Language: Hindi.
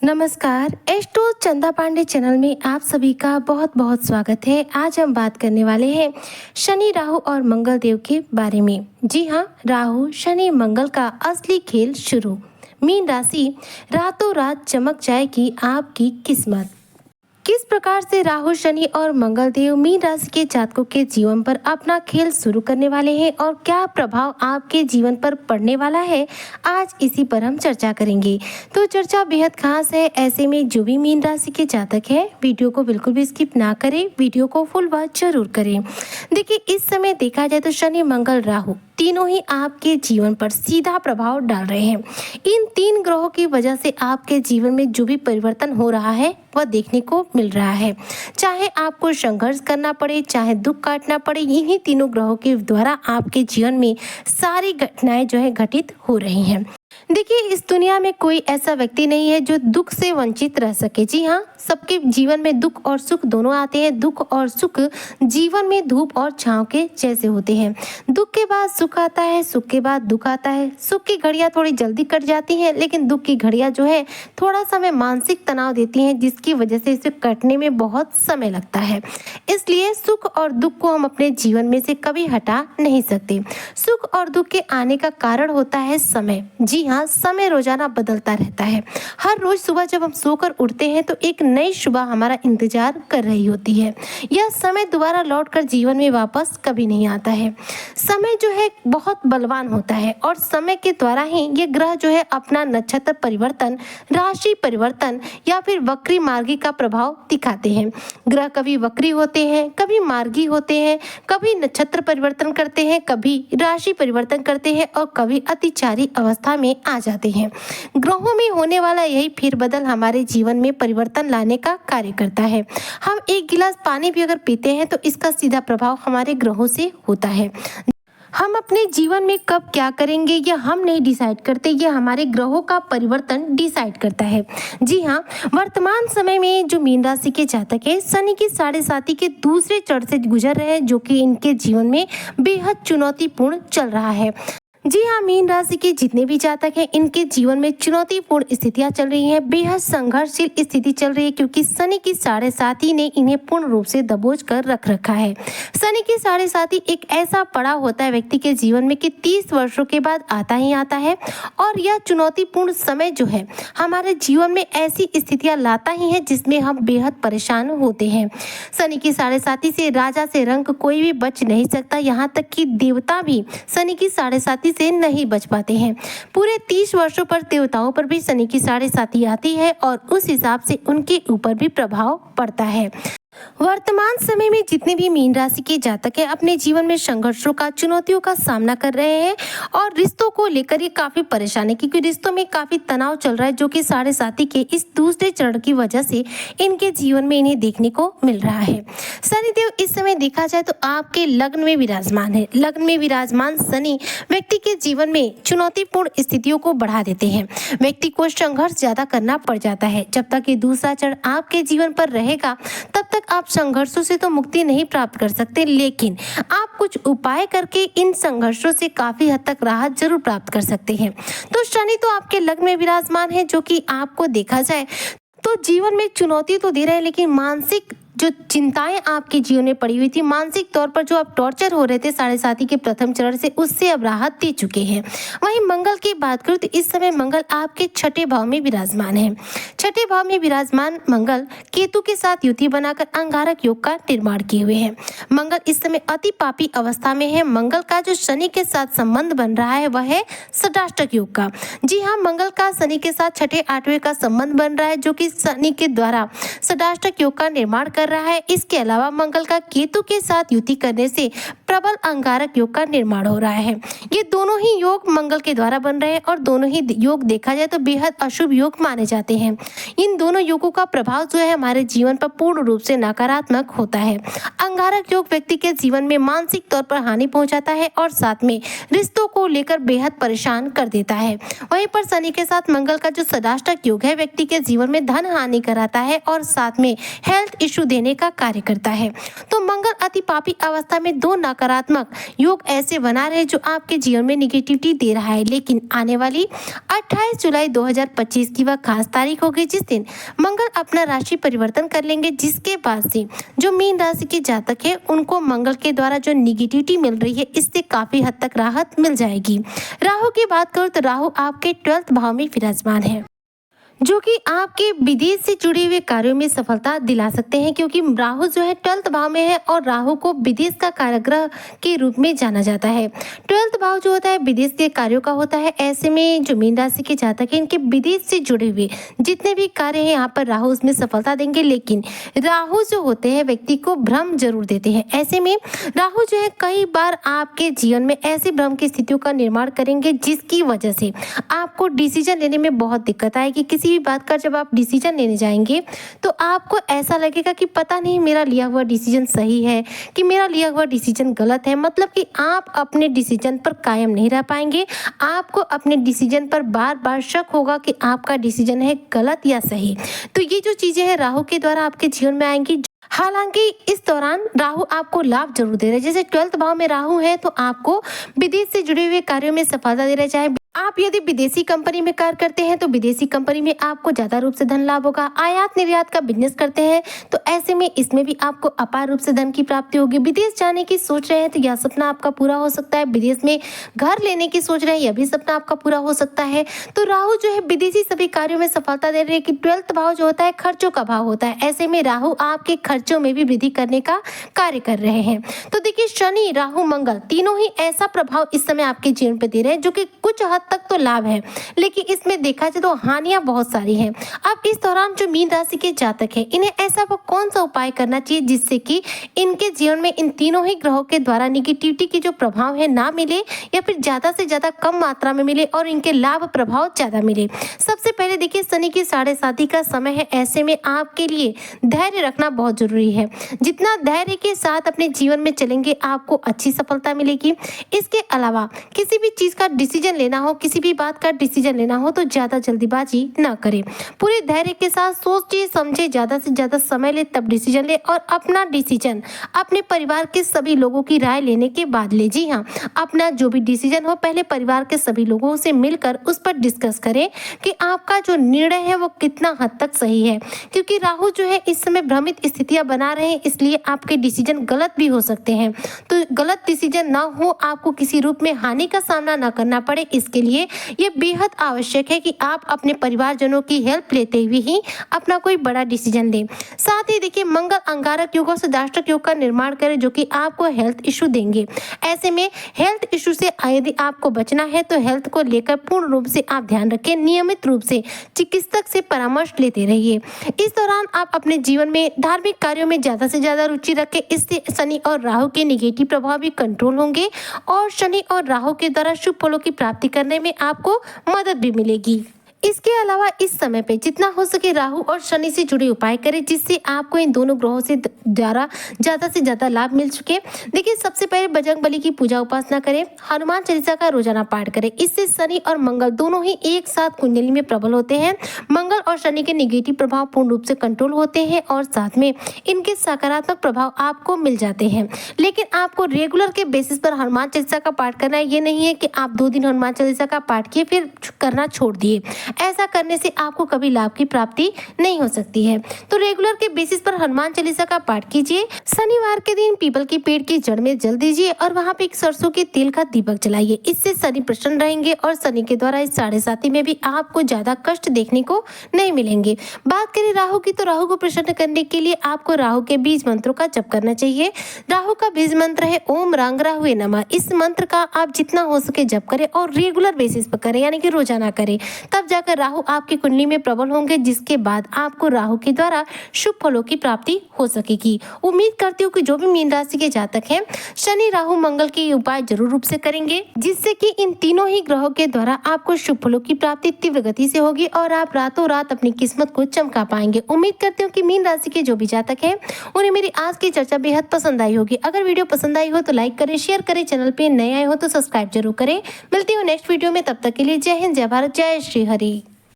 नमस्कार, एस्ट्रो चंदा पांडे चैनल में आप सभी का बहुत बहुत स्वागत है। आज हम बात करने वाले हैं शनि, राहु और मंगल देव के बारे में। जी हाँ, राहु, शनि, मंगल का असली खेल शुरू। मीन राशि, रातों रात चमक जाएगी आपकी किस्मत। किस प्रकार से राहु, शनि और मंगल देव मीन राशि के जातकों के जीवन पर अपना खेल शुरू करने वाले हैं और क्या प्रभाव आपके जीवन पर पड़ने वाला है, आज इसी पर हम चर्चा करेंगे। तो चर्चा बेहद खास है, ऐसे में जो भी मीन राशि के जातक है वीडियो को बिल्कुल भी स्किप ना करें, वीडियो को फुल वॉच जरूर करें। देखिए, इस समय देखा जाए तो शनि, मंगल, राहु तीनों ही आपके जीवन पर सीधा प्रभाव डाल रहे हैं। इन तीन ग्रहों की वजह से आपके जीवन में जो भी परिवर्तन हो रहा है वह देखने को मिल रहा है। चाहे आपको संघर्ष करना पड़े, चाहे दुख काटना पड़े, इन्हीं तीनों ग्रहों के द्वारा आपके जीवन में सारी घटनाएं जो है घटित हो रही हैं। देखिए, इस दुनिया में कोई ऐसा व्यक्ति नहीं है जो दुख से वंचित रह सके। जी हाँ, सबके जीवन में दुख और सुख दोनों आते हैं। दुख और सुख जीवन में धूप और छांव के जैसे होते हैं। दुख के बाद सुख आता है, सुख के बाद दुख आता है। सुख की घड़ियां थोड़ी जल्दी कट जाती हैं, लेकिन दुख की घड़ियां जो है थोड़ा समय मानसिक तनाव देती हैं, जिसकी वजह से इसे कटने में बहुत समय लगता है। इसलिए सुख और दुख को हम अपने जीवन में से कभी हटा नहीं सकते। सुख और दुख के आने का कारण होता है समय। जी हाँ, समय रोजाना बदलता रहता है। हर रोज सुबह जब हम सोकर उठते हैं तो एक नई सुबह हमारा इंतजार कर रही होती है। यह समय दोबारा लौटकर जीवन में वापस कभी नहीं आता है। समय जो है बहुत बलवान होता है और समय के द्वारा ही ये ग्रह जो है अपना नक्षत्र परिवर्तन, राशि परिवर्तन या फिर वक्री मार्गी का प्रभाव दिखाते हैं। ग्रह कभी वक्री होते हैं, कभी मार्गी होते हैं, कभी नक्षत्र परिवर्तन करते हैं, कभी राशि परिवर्तन करते हैं और कभी अतिचारी अवस्था में आ जाते हैं। ग्रहों में होने वाला यही फेरबदल हमारे जीवन में परिवर्तन लाने का कार्य करता है। हम एक गिलास पानी भी अगर पीते हैं तो इसका सीधा प्रभाव हमारे ग्रहों से होता है। हम अपने जीवन में कब क्या करेंगे यह हम नहीं डिसाइड करते, यह हमारे ग्रहों का परिवर्तन डिसाइड करता है। जी हाँ, वर्तमान समय में जो मीन राशि के जातक है शनि की 7.5 के दूसरे चरण से गुजर रहे हैं, जो कि इनके जीवन में बेहद चुनौतीपूर्ण चल रहा है। जी हाँ, मीन राशि के जितने भी जातक हैं इनके जीवन में चुनौतीपूर्ण स्थितियां चल रही हैं, बेहद संघर्षशील स्थिति चल रही है, क्योंकि शनि की 7.5 ने इन्हें पूर्ण रूप से दबोच कर रख रखा है। शनि की 7.5 एक ऐसा पड़ाव होता है व्यक्ति के जीवन में कि 30 वर्षों के बाद आता ही आता है और यह चुनौतीपूर्ण समय जो है हमारे जीवन में ऐसी स्थितियां लाता ही है जिसमें हम बेहद परेशान होते हैं। शनि की 7.5 से राजा से रंक कोई भी बच नहीं सकता, यहाँ तक कि देवता भी शनि की 7.5 से नहीं बच पाते हैं। पूरे 30 वर्षों पर देवताओं पर भी शनि की 7.5 आती है और उस हिसाब से उनके ऊपर भी प्रभाव पड़ता है। वर्तमान समय में जितने भी मीन राशि के जातक हैं अपने जीवन में संघर्षों का, चुनौतियों का सामना कर रहे हैं और रिश्तों को लेकर ये काफी परेशान है, क्योंकि रिश्तों में काफी तनाव चल रहा है, जो कि 7.5 के इस दूसरे चरण की वजह से इनके जीवन में इन्हें देखने को मिल रहा है। शनिदेव इस समय देखा जाए तो आपके लग्न में विराजमान है। लग्न में विराजमान शनि व्यक्ति के जीवन में चुनौतीपूर्ण स्थितियों को बढ़ा देते हैं। व्यक्ति को संघर्ष ज्यादा करना पड़ जाता है। जब तक ये दूसरा चरण आपके जीवन पर रहेगा तब तक आप संघर्षों से तो मुक्ति नहीं प्राप्त कर सकते, लेकिन आप कुछ उपाय करके इन संघर्षों से काफी हद तक राहत जरूर प्राप्त कर सकते हैं। तो शनि तो आपके लग्न में विराजमान है, जो कि आपको देखा जाए तो जीवन में चुनौती तो दे रहे हैं, लेकिन मानसिक जो चिंताएं आपके जीवन में पड़ी हुई थी, मानसिक तौर पर जो आप टॉर्चर हो रहे थे 7.5 के प्रथम चरण से, उससे अब राहत दे चुके हैं। वहीं मंगल की बात करूं तो इस समय मंगल आपके 6ठे भाव में विराजमान है। 6ठे भाव में विराजमान मंगल केतु के साथ युति बनाकर अंगारक योग का निर्माण किए हुए हैं। मंगल इस समय अति पापी अवस्था में है। मंगल का जो शनि के साथ संबंध बन रहा है वह है षडाष्टक योग का। जी हाँ, मंगल का शनि के साथ 6ठे 8वें का संबंध बन रहा है, जो कि शनि के द्वारा षडाष्टक योग का निर्माण कर रहा है। इसके अलावा मंगल का केतु के साथ युति करने से प्रबल अंगारक योग का निर्माण हो रहा है। ये दोनों ही योग मंगल के द्वारा बन रहे हैं और दोनों ही योग देखा जाए तो बेहद अशुभ योग माने जाते हैं। इन दोनों योगों का प्रभाव जो है हमारे जीवन पर पूर्ण रूप से नकारात्मक होता है। अंगारक योग व्यक्ति के जीवन में मानसिक तौर पर हानि पहुंचाता है और साथ में रिश्तों को लेकर बेहद परेशान कर देता है। वहीं पर शनि के साथ मंगल का जो षडाष्टक योग है व्यक्ति के जीवन में धन हानि कराता है और साथ में हेल्थ इश्यू देने का कार्य करता है। तो मंगल अति पापी अवस्था में दो सकारात्मक योग ऐसे बना रहे जो आपके जीवन में निगेटिविटी दे रहा है। लेकिन आने वाली 28 जुलाई 2025 की वह खास तारीख होगी जिस दिन मंगल अपना राशि परिवर्तन कर लेंगे, जिसके बाद से जो मीन राशि के जातक है उनको मंगल के द्वारा जो निगेटिविटी मिल रही है इससे काफी हद तक राहत मिल जाएगी। राहु की बात करूं तो राहु आपके 12th भाव में विराजमान है, जो कि आपके विदेश से जुड़े हुए कार्यों में सफलता दिला सकते हैं, क्योंकि राहु जो है 12th भाव में है और राहु को विदेश का कारग्रह के रूप में जाना जाता है। 12th भाव जो होता है विदेश के कार्यों का होता है। ऐसे में जो मीन राशि के जातक हैं इनके विदेश से जुड़े हुए जितने भी कार्य हैं यहाँ पर राहु उसमें सफलता देंगे। लेकिन राहु जो होते हैं व्यक्ति को भ्रम जरूर देते हैं। ऐसे में राहु जो है कई बार आपके जीवन में ऐसे भ्रम की स्थितियों का निर्माण करेंगे जिसकी वजह से आपको डिसीजन लेने में बहुत दिक्कत आएगी। किसी भी बात का जब आप डिसीजन लेने जाएंगे तो आपको ऐसा लगेगा कि पता नहीं मेरा लिया हुआ डिसीजन सही है कि मेरा लिया हुआ डिसीजन गलत है। मतलब कि आप अपने डिसीजन पर कायम नहीं रह पाएंगे। आपको अपने डिसीजन पर बार बार शक होगा कि आपका डिसीजन है गलत या सही। तो ये जो चीजें हैं राहु के द्वारा आपके जीवन में आएंगी। हालांकि इस दौरान राहु आपको लाभ जरूर दे रहे हैं। जैसे 12th भाव में राहु है तो आपको विदेश से जुड़े हुए कार्यों में सफलता दे रहे, चाहे आप यदि विदेशी कंपनी में कार्य करते हैं तो विदेशी कंपनी में आपको ज्यादा रूप से धन लाभ होगा। आयात निर्यात का बिजनेस करते हैं तो ऐसे में इसमें भी आपको अपार रूप से धन की प्राप्ति होगी। विदेश जाने की सोच रहे हैं तो यह सपना आपका पूरा हो सकता है। विदेश में घर लेने की सोच रहे हैं यह भी सपना आपका पूरा हो सकता है। तो राहु जो है विदेशी सभी कार्यों में सफलता दे रहे हैं कि 12th भाव जो होता है खर्चों का भाव होता है। ऐसे में राहु आपके खर्चों में भी वृद्धि करने का कार्य कर रहे हैं। तो देखिए शनि राहु मंगल तीनों ही ऐसा प्रभाव इस समय आपके जीवन पे दे रहे हैं जो कि कुछ हद तक तो लाभ है, लेकिन इसमें देखा जाए तो हानियां बहुत सारी हैं। अब इस दौरान जो मीन राशि के जातक हैं इन्हें ऐसा वो कौन सा उपाय करना चाहिए जिससे कि इनके जीवन में इन तीनों ही ग्रहों के द्वारा निगेटिविटी के जो प्रभाव है ना मिले या फिर ज्यादा से ज्यादा कम मात्रा में मिले और इनके लाभ प्रभाव ज्यादा मिले। सबसे पहले देखिए शनि की 7:30 का समय है। ऐसे में आपके लिए धैर्य रखना बहुत जरूरी है। जितना धैर्य के साथ अपने जीवन में चलेंगे आपको अच्छी सफलता मिलेगी। इसके अलावा किसी भी चीज का डिसीजन लेना हो, किसी भी बात का डिसीजन लेना हो तो ज्यादा जल्दीबाजी ना करें। पूरे धैर्य के साथ सोचिए समझे, ज्यादा से ज्यादा समय ले तब डिसीजन ले और अपना डिसीजन अपने परिवार के सभी लोगों की राय लेने के बाद ले। जी हाँ, अपना जो भी डिसीजन हो पहले परिवार के सभी लोगों से मिलकर उस पर डिस्कस करें कि आपका जो निर्णय है वो कितना हद तक सही है, क्योंकि राहु जो है इस समय भ्रमित स्थितियां बना रहे हैं, इसलिए आपके डिसीजन गलत भी हो सकते हैं। तो गलत डिसीजन ना हो, आपको किसी रूप में हानि का सामना ना करना पड़े, इसके लिए ये बेहद आवश्यक है कि आप अपने परिवारजनों की हेल्प लेते हुए ही अपना कोई बड़ा डिसीजन लें। साथ ही देखिए मंगल अंगारक योग और सदाष्टक योग का निर्माण करें जो कि आपको हेल्थ इशू देंगे। ऐसे में हेल्थ इशू से यदि आपको बचना है तो हेल्थ को लेकर पूर्ण रूप से आप ध्यान रखें। नियमित रूप से चिकित्सक से परामर्श लेते रहिए। इस दौरान आप अपने जीवन में धार्मिक कार्यों में ज्यादा से ज्यादा रुचि रखें। इससे शनि और राहु के निगेटिव प्रभाव भी कंट्रोल होंगे और शनि और राहु के द्वारा शुभ फलों की प्राप्ति करने में आपको मदद भी मिलेगी। इसके अलावा इस समय पे जितना हो सके राहु और शनि से जुड़े उपाय करें जिससे आपको इन दोनों ग्रहों से द्वारा ज्यादा से ज्यादा लाभ मिल सके। देखिए सबसे पहले बजरंगबली की पूजा उपासना करें, हनुमान चालीसा का रोजाना पाठ करें। इससे शनि और मंगल दोनों ही एक साथ कुंडली में प्रबल होते हैं। मंगल और शनि के निगेटिव प्रभाव पूर्ण रूप से कंट्रोल होते हैं और साथ में इनके सकारात्मक प्रभाव आपको मिल जाते हैं। लेकिन आपको रेगुलर के बेसिस पर हनुमान चालीसा का पाठ करना है। ये नहीं है कि आप 2 दिन हनुमान चालीसा का पाठ किए फिर करना छोड़ दिए। ऐसा करने से आपको कभी लाभ की प्राप्ति नहीं हो सकती है। तो रेगुलर के बेसिस पर हनुमान चालीसा का पाठ कीजिए। शनिवार के दिन पीपल के पेड़ की जड़ में जल दीजिए और वहां पे एक सरसों के तेल का दीपक जलाइए। इससे शनि प्रसन्न रहेंगे और शनि के द्वारा इस 7:30 में भी आपको ज्यादा कष्ट देखने को नहीं मिलेंगे। बात करें राहु की तो राहु को प्रसन्न करने के लिए आपको राहु के बीज मंत्रों का जप करना चाहिए। राहु का बीज मंत्र है ओम रंग राहुए नमः। इस मंत्र का आप जितना हो सके जप करें और रेगुलर बेसिस पर करें, यानी कि रोजाना करें, तब जाकर राहु आपकी कुंडली में प्रबल होंगे, जिसके बाद आपको राहु के द्वारा शुभ फलों की प्राप्ति हो सकेगी। उम्मीद करती हूँ कि जो भी मीन राशि के जातक हैं शनि राहु मंगल के उपाय जरूर रूप से करेंगे, जिससे कि इन तीनों ही ग्रहों के द्वारा आपको शुभ फलों की प्राप्ति तीव्र गति से होगी और आप रातों रात अपनी किस्मत को चमका पाएंगे। उम्मीद करती हूँ कि मीन राशि के जो भी जातक हैं उन्हें मेरी आज की चर्चा बेहद पसंद आई होगी। अगर वीडियो पसंद आई हो तो लाइक करें, शेयर करें, चैनल पे नए आए हो तो सब्सक्राइब जरूर करें। मिलती हूँ नेक्स्ट वीडियो में, तब तक के लिए जय हिंद, जय भारत, जय श्री हरि।